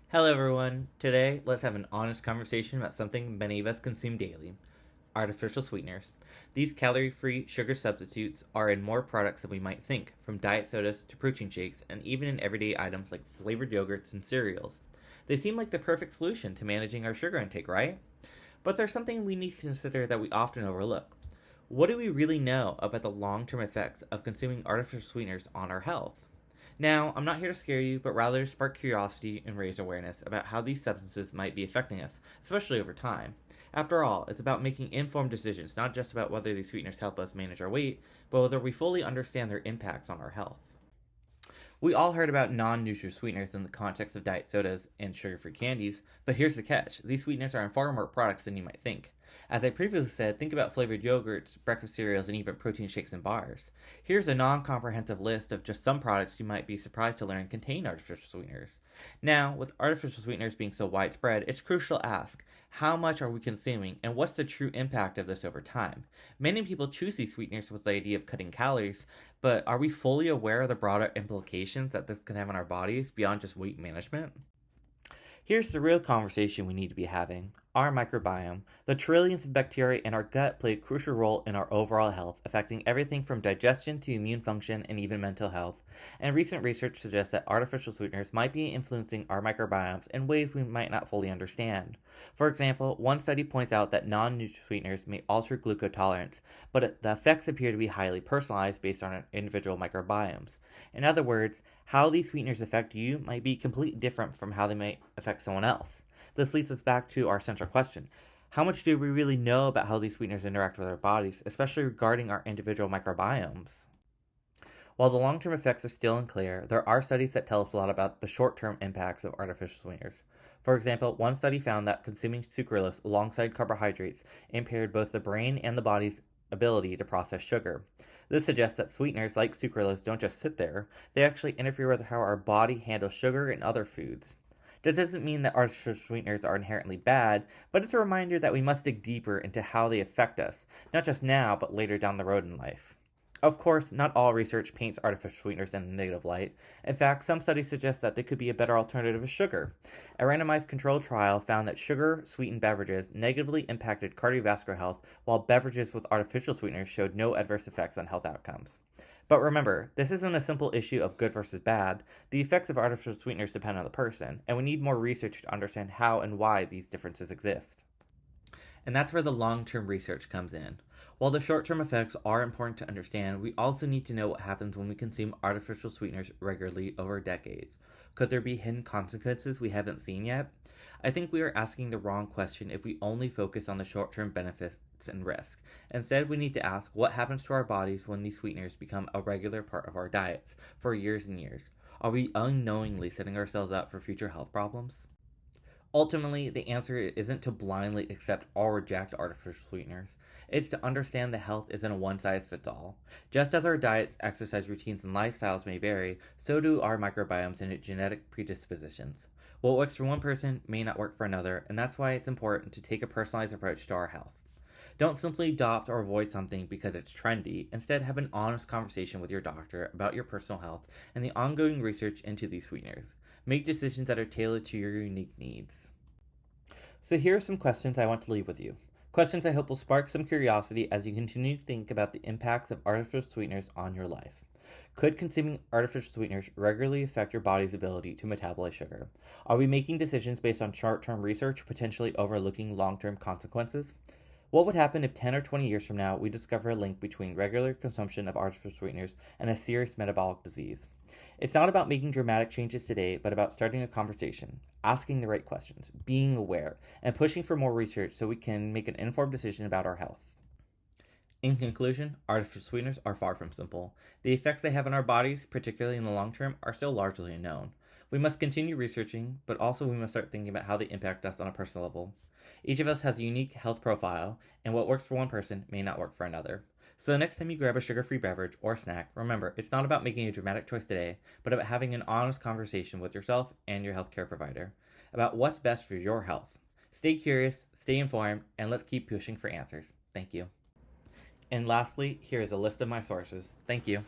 Hello, everyone. Today, let's have an honest conversation about something many of us consume daily: artificial sweeteners. These calorie free sugar substitutes are in more products than we might think, from diet sodas to protein shakes, and even in everyday items like flavored yogurts and cereals. They seem like the perfect solution to managing our sugar intake, right? But there's something we need to consider that we often overlook. What do we really know about the long term effects of consuming artificial sweeteners on our health? Now, I'm not here to scare you, but rather to spark curiosity and raise awareness about how these substances might be affecting us, especially over time. After all, it's about making informed decisions, not just about whether these sweeteners help us manage our weight, but whether we fully understand their impacts on our health. We all heard about non-nutritious sweeteners in the context of diet sodas and sugar-free candies, but here's the catch: these sweeteners are in far more products than you might think. As I previously said, think about flavored yogurts, breakfast cereals, and even protein shakes and bars. Here's a non-comprehensive list of just some products you might be surprised to learn contain artificial sweeteners. Now, with artificial sweeteners being so widespread, it's crucial to ask, how much are we consuming and what's the true impact of this over time? Many people choose these sweeteners with the idea of cutting calories, but are we fully aware of the broader implications that this can have on our bodies beyond just weight management? Here's the real conversation we need to be having. Our microbiome, the trillions of bacteria in our gut, play a crucial role in our overall health, affecting everything from digestion to immune function and even mental health. And recent research suggests that artificial sweeteners might be influencing our microbiomes in ways we might not fully understand. For example, one study points out that non-nutrient sweeteners may alter glucose tolerance, but the effects appear to be highly personalized based on individual microbiomes. In other words, how these sweeteners affect you might be completely different from how they might affect someone else. This leads us back to our central question: how much do we really know about how these sweeteners interact with our bodies, especially regarding our individual microbiomes? While the long term effects are still unclear, there are studies that tell us a lot about the short term impacts of artificial sweeteners. For example, one study found that consuming sucralose alongside carbohydrates impaired both the brain and the body's ability to process sugar. This suggests that sweeteners like sucralose don't just sit there, they actually interfere with how our body handles sugar and other foods. That doesn't mean that artificial sweeteners are inherently bad, but it's a reminder that we must dig deeper into how they affect us, not just now, but later down the road in life. Of course, not all research paints artificial sweeteners in a negative light. In fact, some studies suggest that they could be a better alternative to sugar. A randomized controlled trial found that sugar sweetened beverages negatively impacted cardiovascular health, while beverages with artificial sweeteners showed no adverse effects on health outcomes. But remember, this isn't a simple issue of good versus bad. The effects of artificial sweeteners depend on the person, and we need more research to understand how and why these differences exist. And that's where the long term research comes in. While the short term effects are important to understand, we also need to know what happens when we consume artificial sweeteners regularly over decades. Could there be hidden consequences we haven't seen yet? I think we are asking the wrong question if we only focus on the short term benefits and risk. Instead, we need to ask what happens to our bodies when these sweeteners become a regular part of our diets for years and years. Are we unknowingly setting ourselves up for future health problems? Ultimately, the answer isn't to blindly accept or reject artificial sweeteners. It's to understand that health isn't a one size fits all. Just as our diets, exercise routines, and lifestyles may vary, so do our microbiomes and genetic predispositions. What works for one person may not work for another, and that's why it's important to take a personalized approach to our health. Don't simply adopt or avoid something because it's trendy. Instead, have an honest conversation with your doctor about your personal health and the ongoing research into these sweeteners. Make decisions that are tailored to your unique needs. So, here are some questions I want to leave with you. Questions I hope will spark some curiosity as you continue to think about the impacts of artificial sweeteners on your life. Could consuming artificial sweeteners regularly affect your body's ability to metabolize sugar? Are we making decisions based on short term research, potentially overlooking long term consequences? What would happen if 10 or 20 years from now we discover a link between regular consumption of artificial sweeteners and a serious metabolic disease? It's not about making dramatic changes today, but about starting a conversation, asking the right questions, being aware, and pushing for more research so we can make an informed decision about our health. In conclusion, artificial sweeteners are far from simple. The effects they have on our bodies, particularly in the long term, are still largely unknown. We must continue researching, but also we must start thinking about how they impact us on a personal level. Each of us has a unique health profile, and what works for one person may not work for another. So the next time you grab a sugar-free beverage or snack, remember, it's not about making a dramatic choice today, but about having an honest conversation with yourself and your healthcare provider about what's best for your health. Stay curious, stay informed, and let's keep pushing for answers. Thank you. And lastly, here is a list of my sources. Thank you.